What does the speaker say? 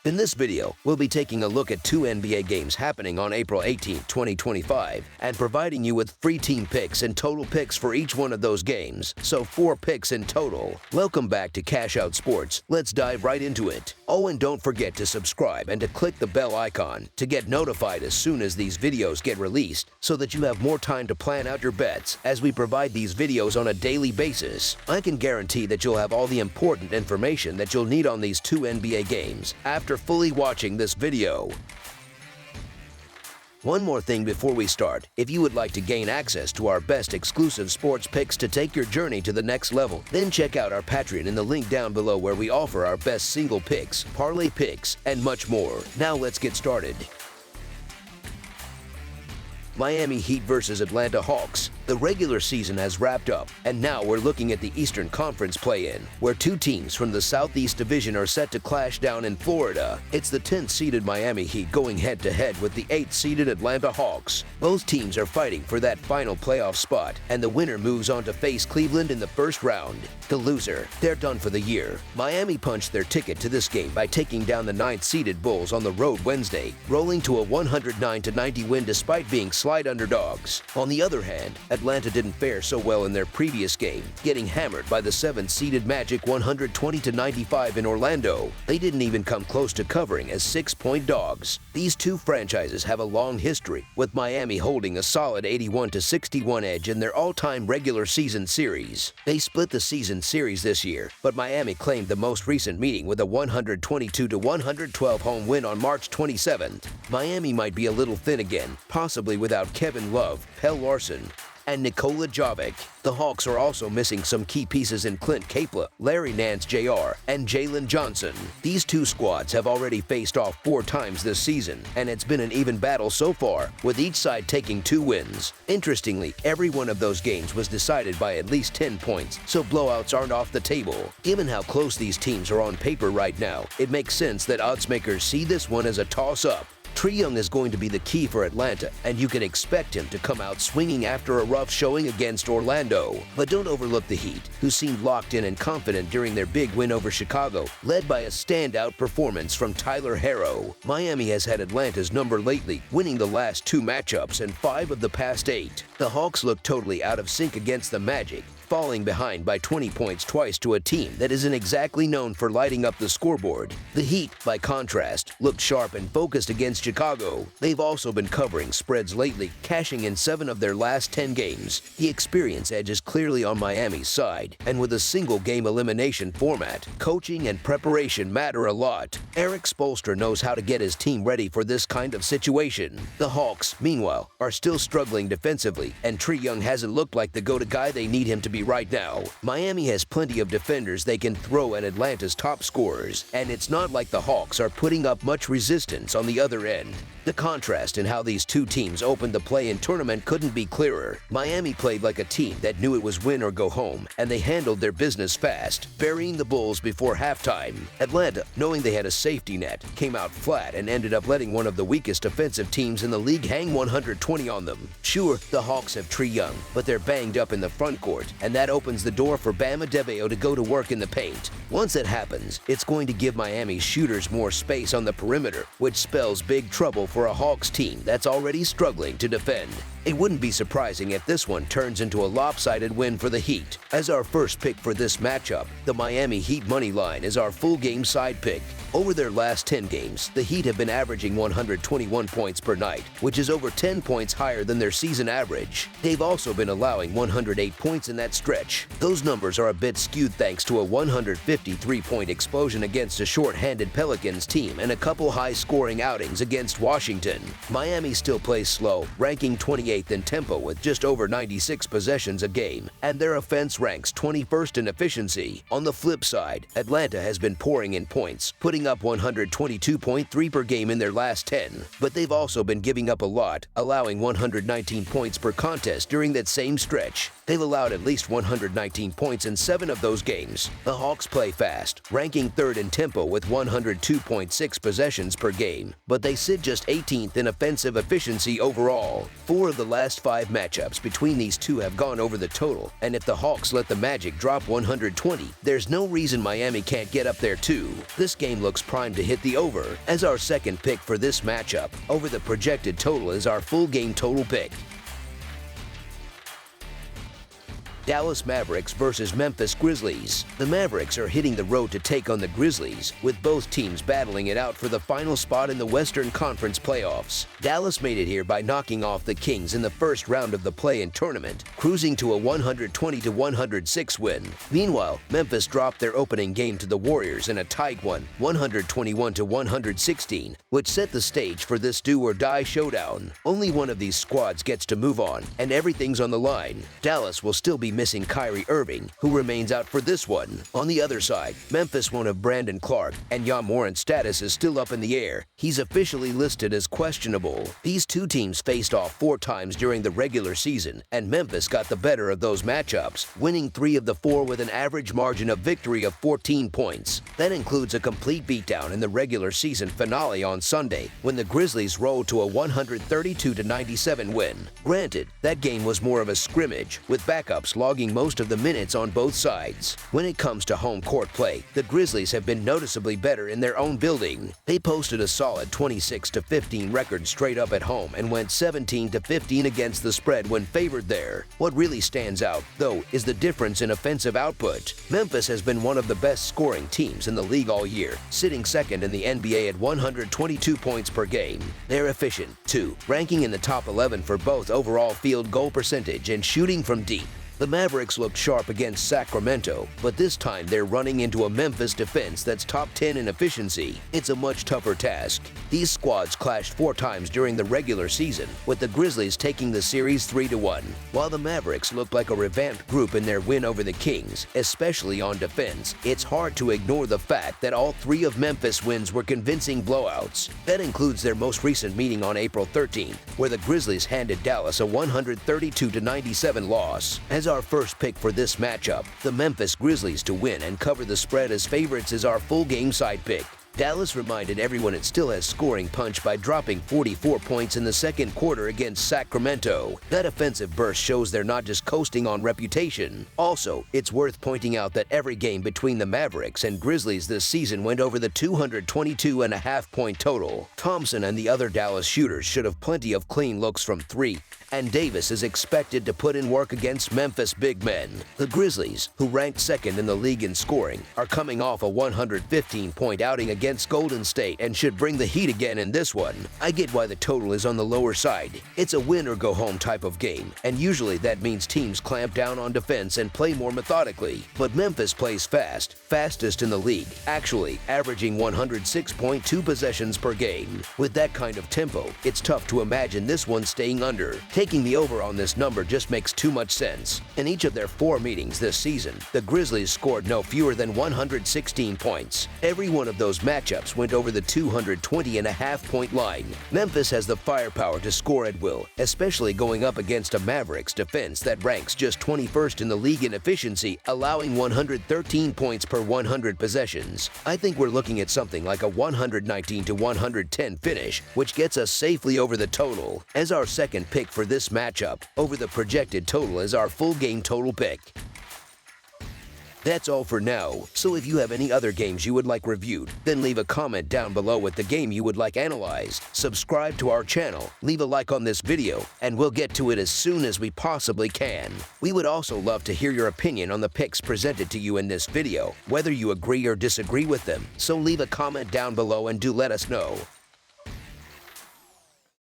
In this video, we'll be taking a look at two NBA games happening on April 18, 2025, and providing you with free team picks and total picks for each one of those games, so 4 picks in total. Welcome back to Cash Out Sports. Let's dive right into it. Oh, and don't forget to subscribe and to click the bell icon to get notified as soon as these videos get released, so that you have more time to plan out your bets as we provide these videos on a daily basis. I can guarantee that you'll have all the important information that you'll need on these two NBA games after fully watching this video. One more thing before we start. If you would like to gain access to our best exclusive sports picks to take your journey to the next level, then check out our Patreon in the link down below, where we offer our best single picks, parlay picks, and much more. Now let's get started. Miami Heat versus Atlanta Hawks. The regular season has wrapped up, and now we're looking at the Eastern Conference play-in, where two teams from the Southeast Division are set to clash down in Florida. It's the 10th-seeded Miami Heat going head-to-head with the 8th-seeded Atlanta Hawks. Both teams are fighting for that final playoff spot, and the winner moves on to face Cleveland in the first round. The loser, they're done for the year. Miami punched their ticket to this game by taking down the 9th-seeded Bulls on the road Wednesday, rolling to a 109-90 win despite being slight underdogs. On the other hand, Atlanta didn't fare so well in their previous game, getting hammered by the 7th-seeded Magic 120-95 in Orlando. They didn't even come close to covering as 6-point dogs. These two franchises have a long history, with Miami holding a solid 81-61 edge in their all-time regular season series. They split the season series this year, but Miami claimed the most recent meeting with a 122-112 home win on March 27th. Miami might be a little thin again, possibly without Kevin Love, Pelle Larsson, and Nikola Jovic. The Hawks are also missing some key pieces in Clint Capela, Larry Nance Jr., and Jalen Johnson. These two squads have already faced off 4 times this season, and it's been an even battle so far, with each side taking 2 wins. Interestingly, every one of those games was decided by at least 10 points, so blowouts aren't off the table. Given how close these teams are on paper right now, it makes sense that oddsmakers see this one as a toss-up. Trae Young is going to be the key for Atlanta, and you can expect him to come out swinging after a rough showing against Orlando. But don't overlook the Heat, who seemed locked in and confident during their big win over Chicago, led by a standout performance from Tyler Herro. Miami has had Atlanta's number lately, winning the last 2 matchups and 5 of the past 8. The Hawks look totally out of sync against the Magic, falling behind by 20 points twice to a team that isn't exactly known for lighting up the scoreboard. The Heat, by contrast, looked sharp and focused against Chicago. They've also been covering spreads lately, cashing in 7 of their last 10 games. The experience edge is clearly on Miami's side, and with a single-game elimination format, coaching and preparation matter a lot. Eric Spoelstra knows how to get his team ready for this kind of situation. The Hawks, meanwhile, are still struggling defensively, and Trae Young hasn't looked like the go-to guy they need him to be right now. Miami has plenty of defenders they can throw at Atlanta's top scorers, and it's not like the Hawks are putting up much resistance on the other end. The contrast in how these two teams opened the play-in tournament couldn't be clearer. Miami played like a team that knew it was win or go home, and they handled their business fast, burying the Bulls before halftime. Atlanta, knowing they had a safety net, came out flat and ended up letting one of the weakest defensive teams in the league hang 120 on them. Sure, the Hawks have Trae Young, but they're banged up in the front court, and that opens the door for Bam Adebayo to go to work in the paint. Once that happens, it's going to give Miami's shooters more space on the perimeter, which spells big trouble for a Hawks team that's already struggling to defend. It wouldn't be surprising if this one turns into a lopsided win for the Heat. As our first pick for this matchup, the Miami Heat money line is our full game side pick. Over their last 10 games, the Heat have been averaging 121 points per night, which is over 10 points higher than their season average. They've also been allowing 108 points in that stretch. Those numbers are a bit skewed thanks to a 153-point explosion against a short-handed Pelicans team and a couple high-scoring outings against Washington. Miami still plays slow, ranking 28th in tempo with just over 96 possessions a game, and their offense ranks 21st in efficiency. On the flip side, Atlanta has been pouring in points, putting up 122.3 per game in their last 10, but they've also been giving up a lot, allowing 119 points per contest during that same stretch. They've allowed at least least 119 points in 7 of those games. The Hawks play fast, ranking 3rd in tempo with 102.6 possessions per game, but they sit just 18th in offensive efficiency overall. 4 of the last 5 matchups between these two have gone over the total, and if the Hawks let the Magic drop 120, there's no reason Miami can't get up there too. This game looks primed to hit the over. As our second pick for this matchup, over the projected total is our full game total pick. Dallas Mavericks versus Memphis Grizzlies. The Mavericks are hitting the road to take on the Grizzlies, with both teams battling it out for the final spot in the Western Conference playoffs. Dallas made it here by knocking off the Kings in the first round of the play-in tournament, cruising to a 120-106 win. Meanwhile, Memphis dropped their opening game to the Warriors in a tight one, 121-116, which set the stage for this do-or-die showdown. Only one of these squads gets to move on, and everything's on the line. Dallas will still be missing Kyrie Irving, who remains out for this one. On the other side, Memphis won't have Brandon Clark, and Ja Morant's status is still up in the air. He's officially listed as questionable. These two teams faced off 4 times during the regular season, and Memphis got the better of those matchups, winning 3 of the 4 with an average margin of victory of 14 points. That includes a complete beatdown in the regular season finale on Sunday, when the Grizzlies rolled to a 132-97 win. Granted, that game was more of a scrimmage, with backups logging most of the minutes on both sides. When it comes to home court play, the Grizzlies have been noticeably better in their own building. They posted a solid 26-15 record straight up at home and went 17-15 against the spread when favored there. What really stands out, though, is the difference in offensive output. Memphis has been one of the best scoring teams in the league all year, sitting second in the NBA at 122 points per game. They're efficient, too, ranking in the top 11 for both overall field goal percentage and shooting from deep. The Mavericks looked sharp against Sacramento, but this time they're running into a Memphis defense that's top 10 in efficiency. It's a much tougher task. These squads clashed 4 times during the regular season, with the Grizzlies taking the series 3-1, while the Mavericks look like a revamped group in their win over the Kings, especially on defense. It's hard to ignore the fact that all 3 of Memphis' wins were convincing blowouts. That includes their most recent meeting on April 13th, where the Grizzlies handed Dallas a 132-97 loss. As our first pick for this matchup, the Memphis Grizzlies to win and cover the spread as favorites is our full game side pick. Dallas reminded everyone it still has scoring punch by dropping 44 points in the second quarter against Sacramento. That offensive burst shows they're not just coasting on reputation. Also, it's worth pointing out that every game between the Mavericks and Grizzlies this season went over the 222.5-point total. Thompson and the other Dallas shooters should have plenty of clean looks from 3, and Davis is expected to put in work against Memphis big men. The Grizzlies, who ranked 2nd in the league in scoring, are coming off a 115-point outing against Golden State and should bring the heat again in this one. I get why the total is on the lower side. It's a win or go home type of game, and usually that means teams clamp down on defense and play more methodically. But Memphis plays fast, fastest in the league, actually averaging 106.2 possessions per game. With that kind of tempo, it's tough to imagine this one staying under. Taking the over on this number just makes too much sense. In each of their 4 meetings this season, the Grizzlies scored no fewer than 116 points. Every one of those matchups went over the 220.5-point line. Memphis has the firepower to score at will, especially going up against a Mavericks defense that ranks just 21st in the league in efficiency, allowing 113 points per 100 possessions. I think we're looking at something like a 119-110 finish, which gets us safely over the total. As our second pick for this matchup, over the projected total is our full game total pick. That's all for now, so if you have any other games you would like reviewed, then leave a comment down below with the game you would like analyzed. Subscribe to our channel, leave a like on this video, and we'll get to it as soon as we possibly can. We would also love to hear your opinion on the picks presented to you in this video, whether you agree or disagree with them, so leave a comment down below and do let us know.